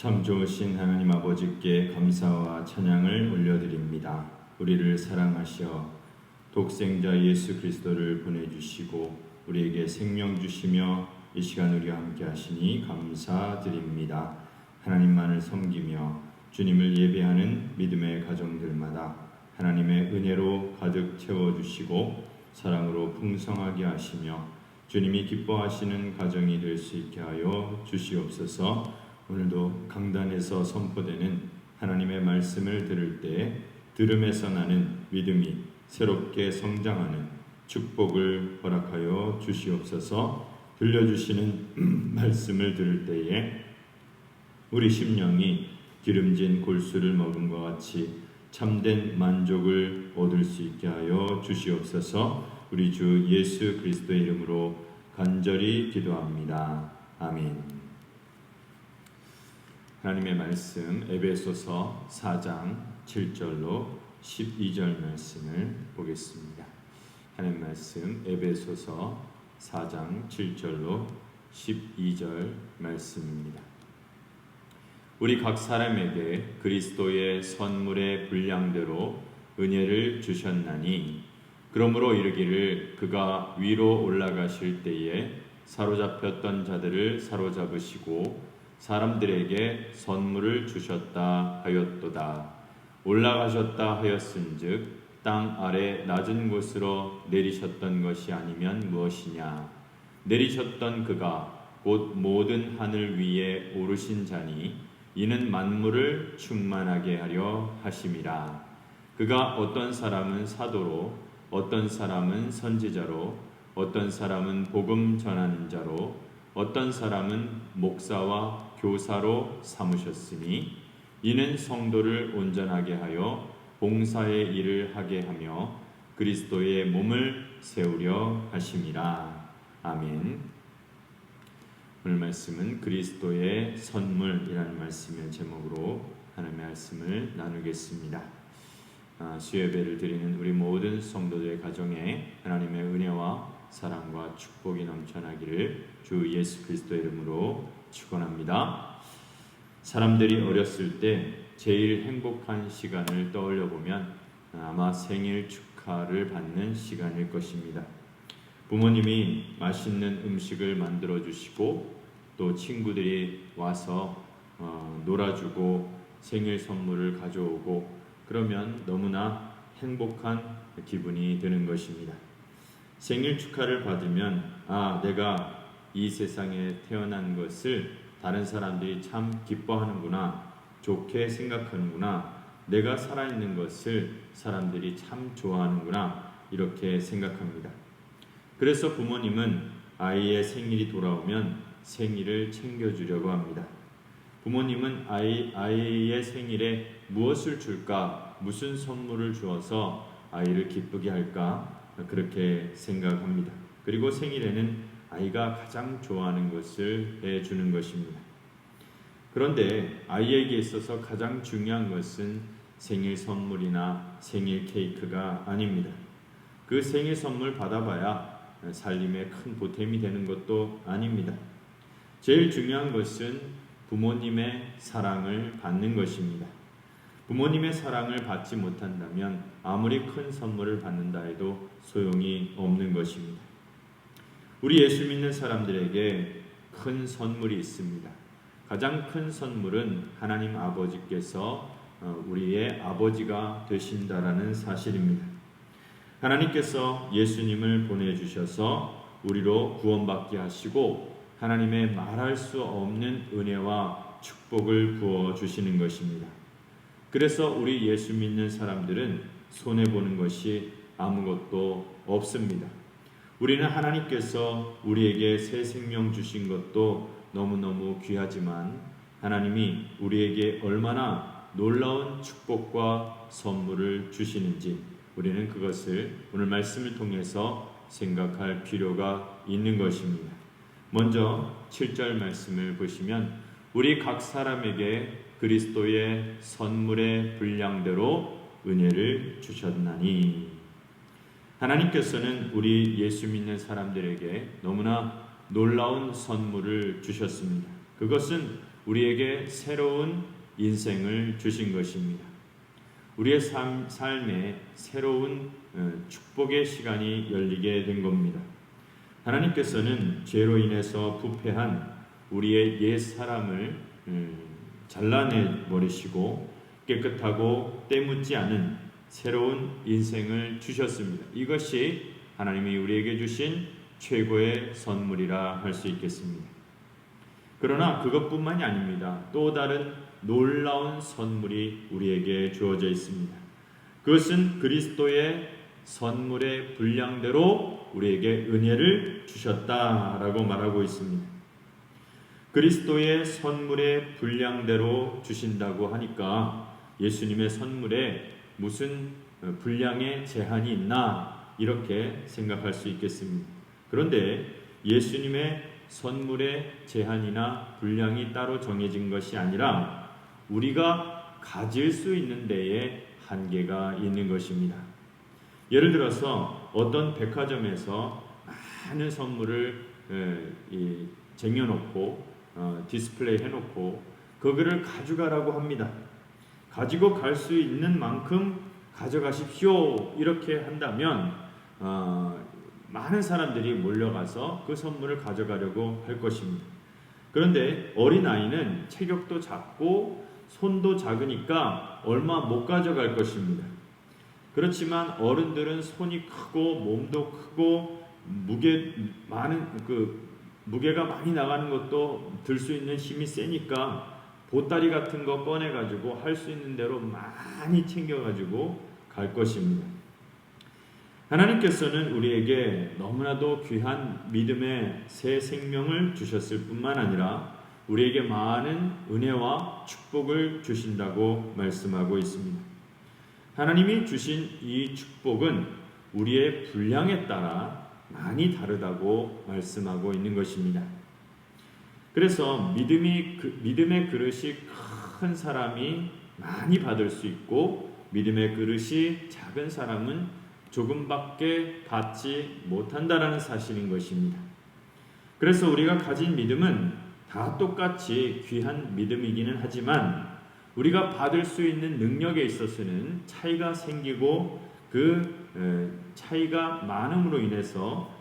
참 좋으신 하나님 아버지께 감사와 찬양을 올려드립니다. 우리를 사랑하셔 독생자 예수 그리스도를 보내주시고 우리에게 생명 주시며 이 시간 우리와 함께 하시니 감사드립니다. 하나님만을 섬기며 주님을 예배하는 믿음의 가정들마다 하나님의 은혜로 가득 채워주시고 사랑으로 풍성하게 하시며 주님이 기뻐하시는 가정이 될 수 있게 하여 주시옵소서. 오늘도 강단에서 선포되는 하나님의 말씀을 들을 때 들음에서 나는 믿음이 새롭게 성장하는 축복을 허락하여 주시옵소서. 들려주시는 말씀을 들을 때에 우리 심령이 기름진 골수를 먹은 것 같이 참된 만족을 얻을 수 있게 하여 주시옵소서. 우리 주 예수 그리스도의 이름으로 간절히 기도합니다. 아멘. 하나님의 말씀 에베소서 4장 7절로 12절 말씀을 보겠습니다. 하나님의 말씀 에베소서 4장 7절로 12절 말씀입니다. 우리 각 사람에게 그리스도의 선물의 분량대로 은혜를 주셨나니 그러므로 이르기를 그가 위로 올라가실 때에 사로잡혔던 자들을 사로잡으시고 사람들에게 선물을 주셨다 하였도다. 올라가셨다 하였은즉 땅 아래 낮은 곳으로 내리셨던 것이 아니면 무엇이냐. 내리셨던 그가 곧 모든 하늘 위에 오르신 자니 이는 만물을 충만하게 하려 하심이라. 그가 어떤 사람은 사도로 어떤 사람은 선지자로 어떤 사람은 복음 전하는 자로 어떤 사람은 목사와 교사로 삼으셨으니 이는 성도를 온전하게 하여 봉사의 일을 하게 하며 그리스도의 몸을 세우려 하심이라. 아멘. 오늘 말씀은 그리스도의 선물이라는 말씀의 제목으로 하나님의 말씀을 나누겠습니다. 수요예배를 드리는 우리 모든 성도들의 가정에 하나님의 은혜와 사랑과 축복이 넘쳐나기를 주 예수 그리스도의 이름으로 축원합니다. 사람들이 어렸을 때 제일 행복한 시간을 떠올려 보면 아마 생일 축하를 받는 시간일 것입니다. 부모님이 맛있는 음식을 만들어 주시고 또 친구들이 와서 놀아주고 생일 선물을 가져오고 그러면 너무나 행복한 기분이 드는 것입니다. 생일 축하를 받으면 내가 이 세상에 태어난 것을 다른 사람들이 참 기뻐하는구나, 좋게 생각하는구나, 내가 살아있는 것을 사람들이 참 좋아하는구나 이렇게 생각합니다. 그래서 부모님은 아이의 생일이 돌아오면 생일을 챙겨주려고 합니다. 부모님은 아이의 생일에 무엇을 줄까, 무슨 선물을 주어서 아이를 기쁘게 할까 그렇게 생각합니다. 그리고 생일에는 아이가 가장 좋아하는 것을 해주는 것입니다. 그런데 아이에게 있어서 가장 중요한 것은 생일 선물이나 생일 케이크가 아닙니다. 그 생일 선물 받아봐야 살림에 큰 보탬이 되는 것도 아닙니다. 제일 중요한 것은 부모님의 사랑을 받는 것입니다. 부모님의 사랑을 받지 못한다면 아무리 큰 선물을 받는다 해도 소용이 없는 것입니다. 우리 예수 믿는 사람들에게 큰 선물이 있습니다. 가장 큰 선물은 하나님 아버지께서 우리의 아버지가 되신다라는 사실입니다. 하나님께서 예수님을 보내주셔서 우리로 구원받게 하시고 하나님의 말할 수 없는 은혜와 축복을 부어주시는 것입니다. 그래서 우리 예수 믿는 사람들은 손해보는 것이 아무것도 없습니다. 우리는 하나님께서 우리에게 새 생명 주신 것도 너무너무 귀하지만 하나님이 우리에게 얼마나 놀라운 축복과 선물을 주시는지 우리는 그것을 오늘 말씀을 통해서 생각할 필요가 있는 것입니다. 먼저 7절 말씀을 보시면 우리 각 사람에게 그리스도의 선물의 분량대로 은혜를 주셨나니. 하나님께서는 우리 예수 믿는 사람들에게 너무나 놀라운 선물을 주셨습니다. 그것은 우리에게 새로운 인생을 주신 것입니다. 우리의 삶에 새로운 축복의 시간이 열리게 된 겁니다. 하나님께서는 죄로 인해서 부패한 우리의 옛 사람을 잘라내 버리시고 깨끗하고 때묻지 않은 새로운 인생을 주셨습니다. 이것이 하나님이 우리에게 주신 최고의 선물이라 할 수 있겠습니다. 그러나 그것뿐만이 아닙니다. 또 다른 놀라운 선물이 우리에게 주어져 있습니다. 그것은 그리스도의 선물의 분량대로 우리에게 은혜를 주셨다라고 말하고 있습니다. 그리스도의 선물의 분량대로 주신다고 하니까 예수님의 선물에 무슨 분량의 제한이 있나 이렇게 생각할 수 있겠습니다. 그런데 예수님의 선물의 제한이나 분량이 따로 정해진 것이 아니라 우리가 가질 수 있는 데에 한계가 있는 것입니다. 예를 들어서 어떤 백화점에서 많은 선물을 쟁여놓고 디스플레이 해놓고 그거를 가져가라고 합니다. 가지고 갈 수 있는 만큼 가져가십시오 이렇게 한다면 많은 사람들이 몰려가서 그 선물을 가져가려고 할 것입니다. 그런데 어린아이는 체격도 작고 손도 작으니까 얼마 못 가져갈 것입니다. 그렇지만 어른들은 손이 크고 몸도 크고 무게가 많이 나가는 것도 들 수 있는 힘이 세니까 보따리 같은 거 꺼내가지고 할 수 있는 대로 많이 챙겨가지고 갈 것입니다. 하나님께서는 우리에게 너무나도 귀한 믿음의 새 생명을 주셨을 뿐만 아니라 우리에게 많은 은혜와 축복을 주신다고 말씀하고 있습니다. 하나님이 주신 이 축복은 우리의 분량에 따라 많이 다르다고 말씀하고 있는 것입니다. 그래서 믿음의 그릇이 큰 사람이 많이 받을 수 있고 믿음의 그릇이 작은 사람은 조금밖에 받지 못한다라는 사실인 것입니다. 그래서 우리가 가진 믿음은 다 똑같이 귀한 믿음이기는 하지만 우리가 받을 수 있는 능력에 있어서는 차이가 생기고 그 차이가 많음으로 인해서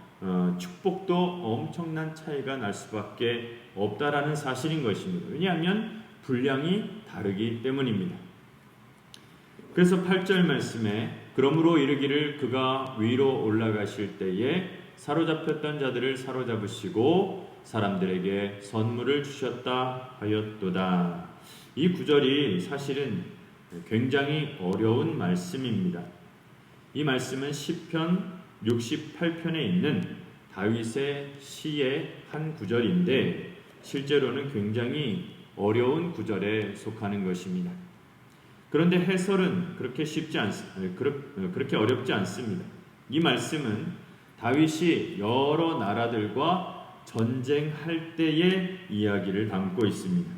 축복도 엄청난 차이가 날 수밖에 없다라는 사실인 것입니다. 왜냐하면 분량이 다르기 때문입니다. 그래서 8절 말씀에 그러므로 이르기를 그가 위로 올라가실 때에 사로잡혔던 자들을 사로잡으시고 사람들에게 선물을 주셨다 하였도다. 이 구절이 사실은 굉장히 어려운 말씀입니다. 이 말씀은 시편 68편에 있는 다윗의 시의 한 구절인데 실제로는 굉장히 어려운 구절에 속하는 것입니다. 그런데 해설은 그렇게 어렵지 않습니다. 이 말씀은 다윗이 여러 나라들과 전쟁할 때의 이야기를 담고 있습니다.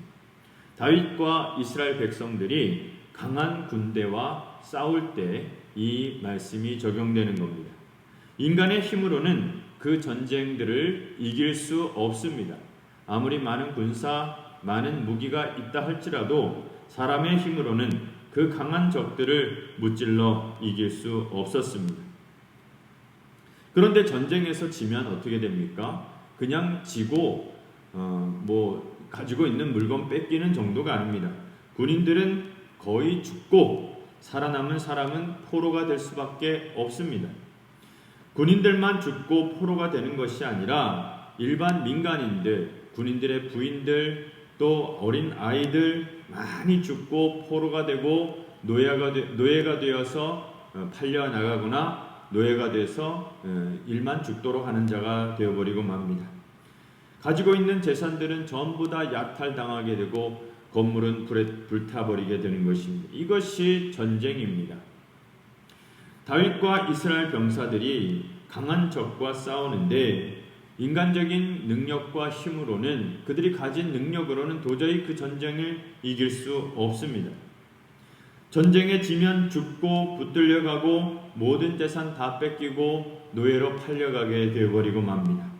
다윗과 이스라엘 백성들이 강한 군대와 싸울 때 이 말씀이 적용되는 겁니다. 인간의 힘으로는 그 전쟁들을 이길 수 없습니다. 아무리 많은 군사, 많은 무기가 있다 할지라도 사람의 힘으로는 그 강한 적들을 무찔러 이길 수 없었습니다. 그런데 전쟁에서 지면 어떻게 됩니까? 그냥 지고 가지고 있는 물건 뺏기는 정도가 아닙니다. 군인들은 거의 죽고 살아남은 사람은 포로가 될 수밖에 없습니다. 군인들만 죽고 포로가 되는 것이 아니라 일반 민간인들, 군인들의 부인들, 또 어린 아이들 많이 죽고 포로가 되고 노예가 되어서 팔려 나가거나 노예가 돼서 일만 죽도록 하는 자가 되어버리고 맙니다. 가지고 있는 재산들은 전부 다 약탈당하게 되고 건물은 불에 불타버리게 되는 것입니다. 이것이 전쟁입니다. 다윗과 이스라엘 병사들이 강한 적과 싸우는데 인간적인 능력과 힘으로는 그들이 가진 능력으로는 도저히 그 전쟁을 이길 수 없습니다. 전쟁에 지면 죽고 붙들려가고 모든 재산 다 뺏기고 노예로 팔려가게 되어버리고 맙니다.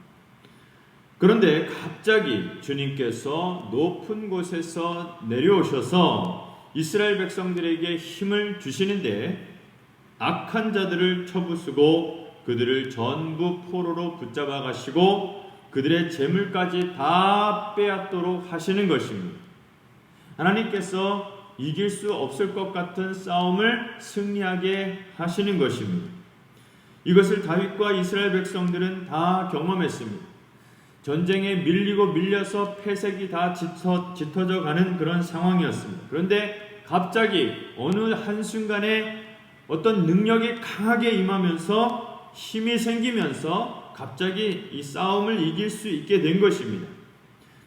그런데 갑자기 주님께서 높은 곳에서 내려오셔서 이스라엘 백성들에게 힘을 주시는데 악한 자들을 쳐부수고 그들을 전부 포로로 붙잡아 가시고 그들의 재물까지 다 빼앗도록 하시는 것입니다. 하나님께서 이길 수 없을 것 같은 싸움을 승리하게 하시는 것입니다. 이것을 다윗과 이스라엘 백성들은 다 경험했습니다. 전쟁에 밀리고 밀려서 폐색이 다 짙어져 가는 그런 상황이었습니다. 그런데 갑자기 어느 한순간에 어떤 능력이 강하게 임하면서 힘이 생기면서 갑자기 이 싸움을 이길 수 있게 된 것입니다.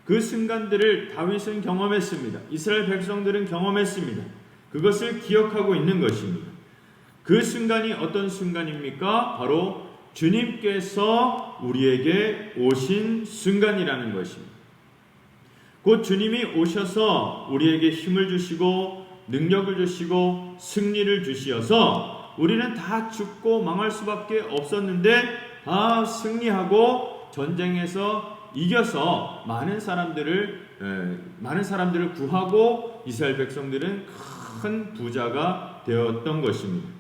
그 순간들을 다윗은 경험했습니다. 이스라엘 백성들은 경험했습니다. 그것을 기억하고 있는 것입니다. 그 순간이 어떤 순간입니까? 바로 주님께서 우리에게 오신 순간이라는 것입니다. 곧 주님이 오셔서 우리에게 힘을 주시고 능력을 주시고 승리를 주시어서 우리는 다 죽고 망할 수밖에 없었는데 다 승리하고 전쟁에서 이겨서 많은 사람들을 구하고 이스라엘 백성들은 큰 부자가 되었던 것입니다.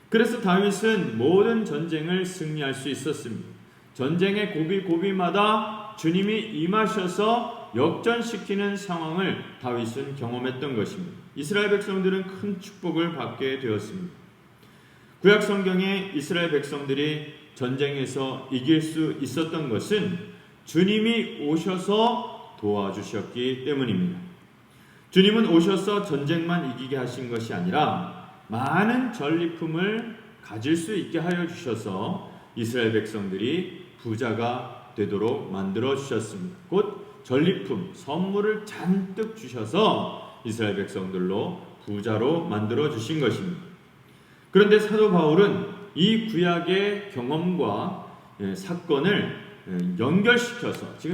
그래서 다윗은 모든 전쟁을 승리할 수 있었습니다. 전쟁의 고비고비마다 주님이 임하셔서 역전시키는 상황을 다윗은 경험했던 것입니다. 이스라엘 백성들은 큰 축복을 받게 되었습니다. 구약 성경에 이스라엘 백성들이 전쟁에서 이길 수 있었던 것은 주님이 오셔서 도와주셨기 때문입니다. 주님은 오셔서 전쟁만 이기게 하신 것이 아니라 많은 전리품을 가질 수 있게 하여 주셔서 이스라엘 백성들이 부자가 되도록 만들어 주셨습니다. 곧 전리품, 선물을 잔뜩 주셔서 이스라엘 백성들로 부자로 만들어 주신 것입니다. 그런데 사도 바울은 이 구약의 경험과 사건을 연결시켜서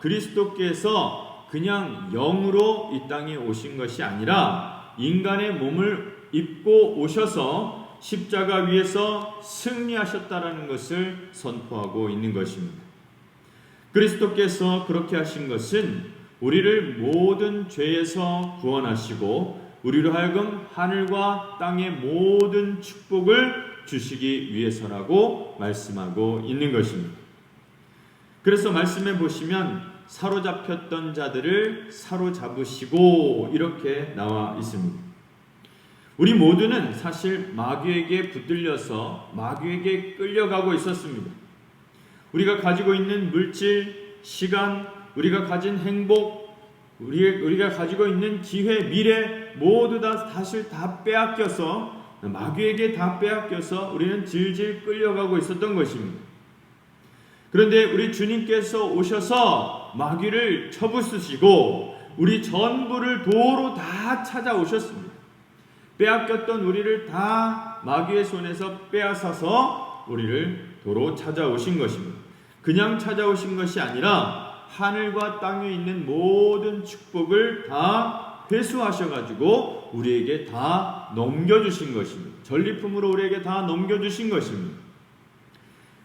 그리스도께서 그냥 영으로 이 땅에 오신 것이 아니라 인간의 몸을 입고 오셔서 십자가 위에서 승리하셨다라는 것을 선포하고 있는 것입니다. 그리스도께서 그렇게 하신 것은 우리를 모든 죄에서 구원하시고 우리로 하여금 하늘과 땅의 모든 축복을 주시기 위해서라고 말씀하고 있는 것입니다. 그래서 말씀해 보시면 사로잡혔던 자들을 사로잡으시고 이렇게 나와 있습니다. 우리 모두는 사실 마귀에게 붙들려서 마귀에게 끌려가고 있었습니다. 우리가 가지고 있는 물질, 시간, 우리가 가진 행복, 우리가 가지고 있는 기회, 미래 모두 다 사실 다 빼앗겨서 마귀에게 다 빼앗겨서 우리는 질질 끌려가고 있었던 것입니다. 그런데 우리 주님께서 오셔서 마귀를 쳐부수시고 우리 전부를 도로 다 찾아오셨습니다. 빼앗겼던 우리를 다 마귀의 손에서 빼앗아서 우리를 도로 찾아오신 것입니다. 그냥 찾아오신 것이 아니라 하늘과 땅에 있는 모든 축복을 다 회수하셔가지고 우리에게 다 넘겨주신 것입니다. 전리품으로 우리에게 다 넘겨주신 것입니다.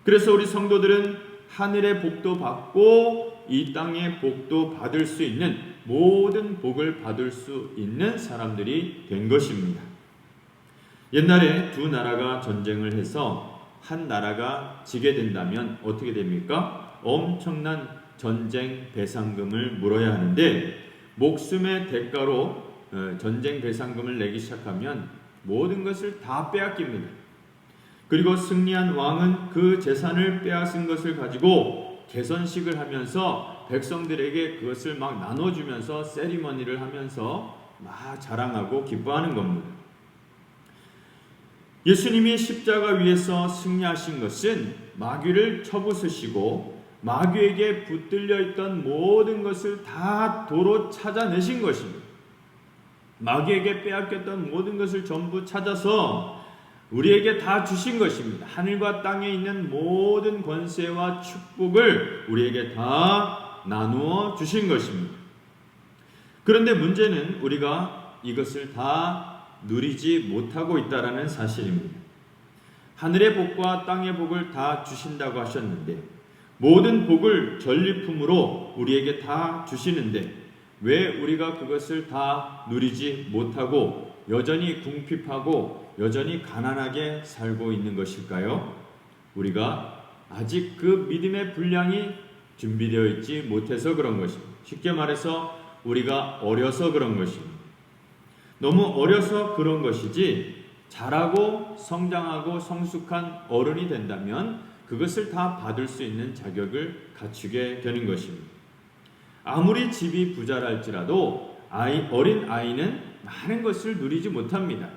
그래서 우리 성도들은 하늘의 복도 받고 이 땅의 복도 받을 수 있는 모든 복을 받을 수 있는 사람들이 된 것입니다. 옛날에 두 나라가 전쟁을 해서 한 나라가 지게 된다면 어떻게 됩니까? 엄청난 전쟁 배상금을 물어야 하는데 목숨의 대가로 전쟁 배상금을 내기 시작하면 모든 것을 다 빼앗깁니다. 그리고 승리한 왕은 그 재산을 빼앗은 것을 가지고 개선식을 하면서 백성들에게 그것을 막 나눠주면서 세리머니를 하면서 막 자랑하고 기뻐하는 겁니다. 예수님이 십자가 위에서 승리하신 것은 마귀를 쳐부수시고 마귀에게 붙들려 있던 모든 것을 다 도로 찾아내신 것입니다. 마귀에게 빼앗겼던 모든 것을 전부 찾아서 우리에게 다 주신 것입니다. 하늘과 땅에 있는 모든 권세와 축복을 우리에게 다 나누어 주신 것입니다. 그런데 문제는 우리가 이것을 다 누리지 못하고 있다는 사실입니다. 하늘의 복과 땅의 복을 다 주신다고 하셨는데 모든 복을 전리품으로 우리에게 다 주시는데 왜 우리가 그것을 다 누리지 못하고 여전히 궁핍하고 여전히 가난하게 살고 있는 것일까요? 우리가 아직 그 믿음의 분량이 준비되어 있지 못해서 그런 것입니다. 쉽게 말해서 우리가 어려서 그런 것입니다. 너무 어려서 그런 것이지 자라고 성장하고 성숙한 어른이 된다면 그것을 다 받을 수 있는 자격을 갖추게 되는 것입니다. 아무리 집이 부자랄지라도 어린 아이는 많은 것을 누리지 못합니다.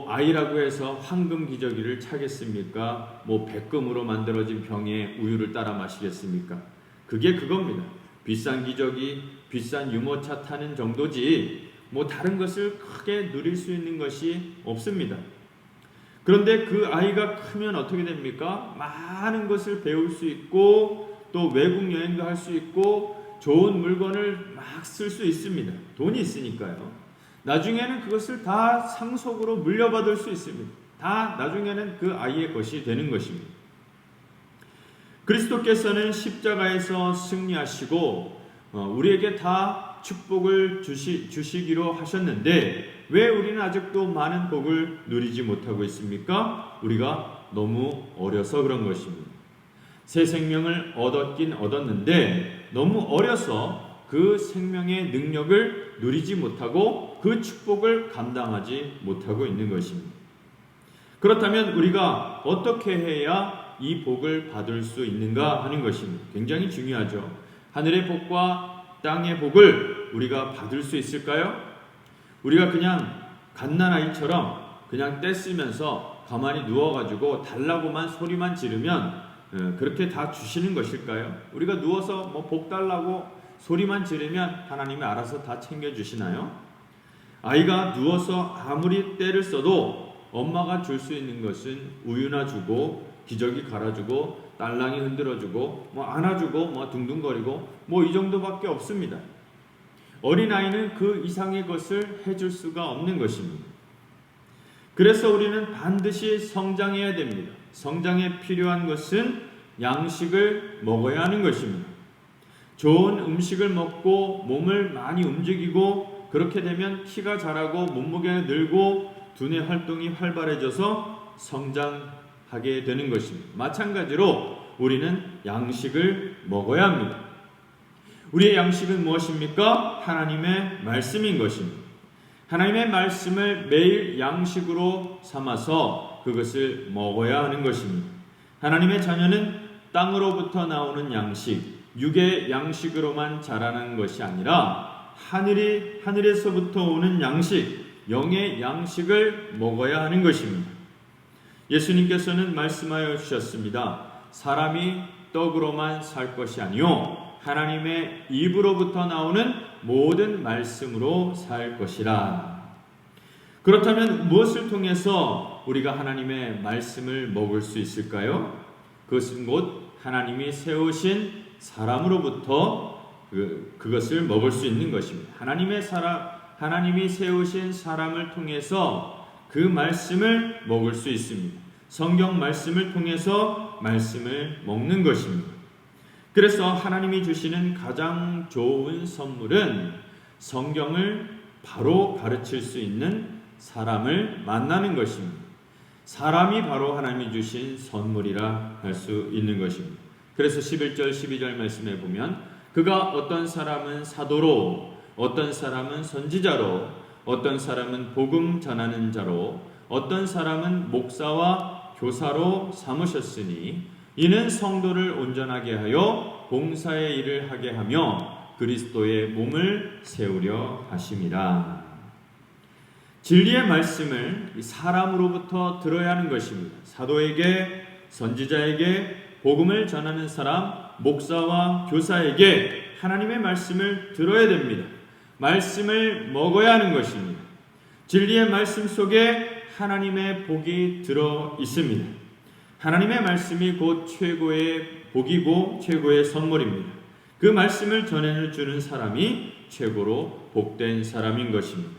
아이라고 해서 황금 기저귀를 차겠습니까? 백금으로 만들어진 병에 우유를 따라 마시겠습니까? 그게 그겁니다. 비싼 기저귀, 비싼 유모차 타는 정도지 다른 것을 크게 누릴 수 있는 것이 없습니다. 그런데 그 아이가 크면 어떻게 됩니까? 많은 것을 배울 수 있고 또 외국 여행도 할 수 있고 좋은 물건을 막 쓸 수 있습니다. 돈이 있으니까요. 나중에는 그것을 다 상속으로 물려받을 수 있습니다. 다 나중에는 그 아이의 것이 되는 것입니다. 그리스도께서는 십자가에서 승리하시고 우리에게 다 축복을 주시기로 하셨는데 왜 우리는 아직도 많은 복을 누리지 못하고 있습니까? 우리가 너무 어려서 그런 것입니다. 새 생명을 얻었긴 얻었는데 너무 어려서 그 생명의 능력을 누리지 못하고 그 축복을 감당하지 못하고 있는 것입니다. 그렇다면 우리가 어떻게 해야 이 복을 받을 수 있는가 하는 것입니다. 굉장히 중요하죠. 하늘의 복과 땅의 복을 우리가 받을 수 있을까요? 우리가 그냥 갓난아이처럼 그냥 떼쓰면서 가만히 누워가지고 달라고만 소리만 지르면 그렇게 다 주시는 것일까요? 우리가 누워서 복 달라고 소리만 지르면 하나님이 알아서 다 챙겨주시나요? 아이가 누워서 아무리 떼를 써도 엄마가 줄 수 있는 것은 우유나 주고 기저귀 갈아주고 딸랑이 흔들어주고 안아주고 둥둥거리고 이 정도밖에 없습니다. 어린아이는 그 이상의 것을 해줄 수가 없는 것입니다. 그래서 우리는 반드시 성장해야 됩니다. 성장에 필요한 것은 양식을 먹어야 하는 것입니다. 좋은 음식을 먹고 몸을 많이 움직이고 그렇게 되면 키가 자라고 몸무게가 늘고 두뇌 활동이 활발해져서 성장하게 되는 것입니다. 마찬가지로 우리는 양식을 먹어야 합니다. 우리의 양식은 무엇입니까? 하나님의 말씀인 것입니다. 하나님의 말씀을 매일 양식으로 삼아서 그것을 먹어야 하는 것입니다. 하나님의 자녀는 땅으로부터 나오는 양식, 육의 양식으로만 자라는 것이 아니라 하늘에서부터 오는 양식, 영의 양식을 먹어야 하는 것입니다. 예수님께서는 말씀하여 주셨습니다. 사람이 떡으로만 살 것이 아니요 하나님의 입으로부터 나오는 모든 말씀으로 살 것이라. 그렇다면 무엇을 통해서 우리가 하나님의 말씀을 먹을 수 있을까요? 그것은 곧 하나님이 세우신 사람으로부터 그것을 먹을 수 있는 것입니다. 하나님이 세우신 사람을 통해서 그 말씀을 먹을 수 있습니다. 성경 말씀을 통해서 말씀을 먹는 것입니다. 그래서 하나님이 주시는 가장 좋은 선물은 성경을 바로 가르칠 수 있는 사람을 만나는 것입니다. 사람이 바로 하나님이 주신 선물이라 할 수 있는 것입니다. 그래서 11절 12절 말씀에 보면 그가 어떤 사람은 사도로 어떤 사람은 선지자로 어떤 사람은 복음 전하는 자로 어떤 사람은 목사와 교사로 삼으셨으니 이는 성도를 온전하게 하여 봉사의 일을 하게 하며 그리스도의 몸을 세우려 하심이라. 진리의 말씀을 사람으로부터 들어야 하는 것입니다. 사도에게, 선지자에게, 복음을 전하는 사람, 목사와 교사에게 하나님의 말씀을 들어야 됩니다. 말씀을 먹어야 하는 것입니다. 진리의 말씀 속에 하나님의 복이 들어 있습니다. 하나님의 말씀이 곧 최고의 복이고 최고의 선물입니다. 그 말씀을 전해주는 사람이 최고로 복된 사람인 것입니다.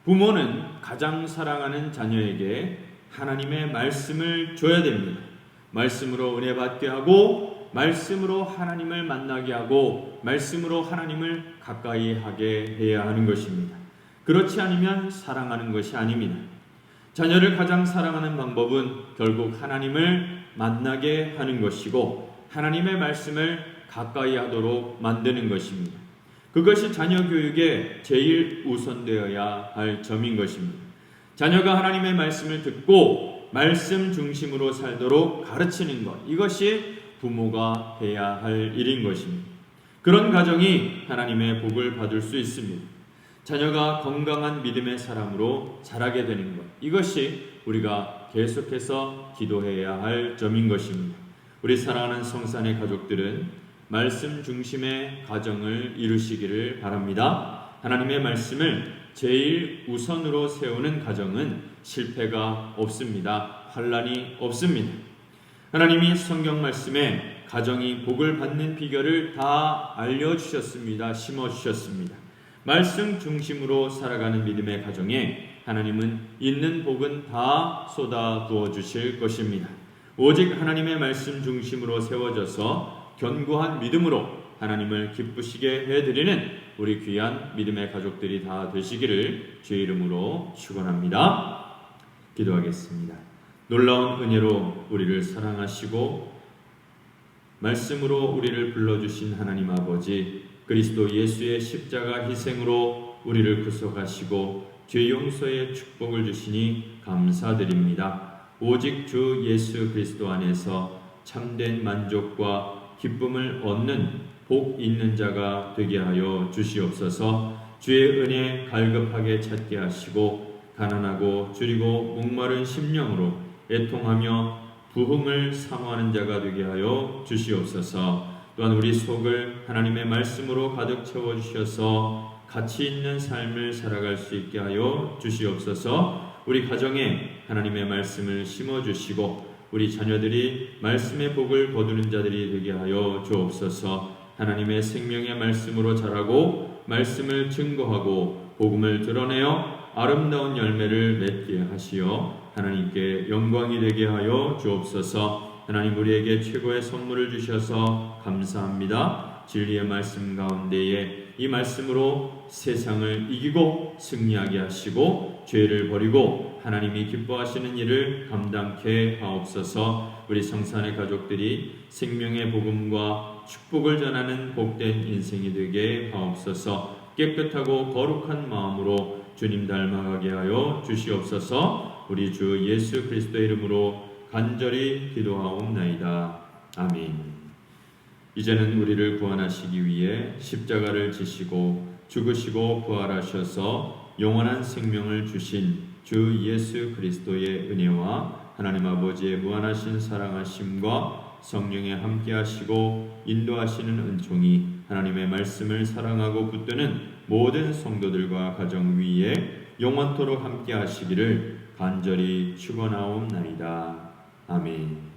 부모는 가장 사랑하는 자녀에게 하나님의 말씀을 줘야 됩니다. 말씀으로 은혜 받게 하고 말씀으로 하나님을 만나게 하고 말씀으로 하나님을 가까이 하게 해야 하는 것입니다. 그렇지 않으면 사랑하는 것이 아닙니다. 자녀를 가장 사랑하는 방법은 결국 하나님을 만나게 하는 것이고 하나님의 말씀을 가까이 하도록 만드는 것입니다. 그것이 자녀 교육의 제일 우선되어야 할 점인 것입니다. 자녀가 하나님의 말씀을 듣고 말씀 중심으로 살도록 가르치는 것, 이것이 부모가 해야 할 일인 것입니다. 그런 가정이 하나님의 복을 받을 수 있습니다. 자녀가 건강한 믿음의 사람으로 자라게 되는 것, 이것이 우리가 계속해서 기도해야 할 점인 것입니다. 우리 사랑하는 성산의 가족들은 말씀 중심의 가정을 이루시기를 바랍니다. 하나님의 말씀을 제일 우선으로 세우는 가정은 실패가 없습니다. 환란이 없습니다. 하나님이 성경 말씀에 가정이 복을 받는 비결을 다 알려주셨습니다. 심어주셨습니다. 말씀 중심으로 살아가는 믿음의 가정에 하나님은 있는 복은 다 쏟아 부어 주실 것입니다. 오직 하나님의 말씀 중심으로 세워져서 견고한 믿음으로 하나님을 기쁘시게 해드리는 우리 귀한 믿음의 가족들이 다 되시기를 주의 이름으로 축원합니다. 기도하겠습니다. 놀라운 은혜로 우리를 사랑하시고 말씀으로 우리를 불러주신 하나님 아버지, 그리스도 예수의 십자가 희생으로 우리를 구속하시고 죄 용서의 축복을 주시니 감사드립니다. 오직 주 예수 그리스도 안에서 참된 만족과 기쁨을 얻는 복 있는 자가 되게 하여 주시옵소서. 주의 은혜 갈급하게 찾게 하시고 가난하고 줄이고 목마른 심령으로 애통하며 부흥을 사모하는 자가 되게 하여 주시옵소서. 또한 우리 속을 하나님의 말씀으로 가득 채워주셔서 가치 있는 삶을 살아갈 수 있게 하여 주시옵소서. 우리 가정에 하나님의 말씀을 심어주시고 우리 자녀들이 말씀의 복을 거두는 자들이 되게 하여 주옵소서. 하나님의 생명의 말씀으로 자라고 말씀을 증거하고 복음을 드러내어 아름다운 열매를 맺게 하시어 하나님께 영광이 되게 하여 주옵소서. 하나님 우리에게 최고의 선물을 주셔서 감사합니다. 진리의 말씀 가운데에 이 말씀으로 세상을 이기고 승리하게 하시고 죄를 버리고 하나님이 기뻐하시는 일을 감당케 하옵소서. 우리 성산의 가족들이 생명의 복음과 축복을 전하는 복된 인생이 되게 하옵소서. 깨끗하고 거룩한 마음으로 주님 닮아가게 하여 주시옵소서. 우리 주 예수 그리스도의 이름으로 간절히 기도하옵나이다. 아멘. 이제는 우리를 구원하시기 위해 십자가를 지시고 죽으시고 부활하셔서 영원한 생명을 주신 주 예수 그리스도의 은혜와 하나님 아버지의 무한하신 사랑하심과 성령의 함께하시고 인도하시는 은총이 하나님의 말씀을 사랑하고 붙드는 모든 성도들과 가정 위에 영원토록 함께하시기를 간절히 축원하옵나이다. 아멘.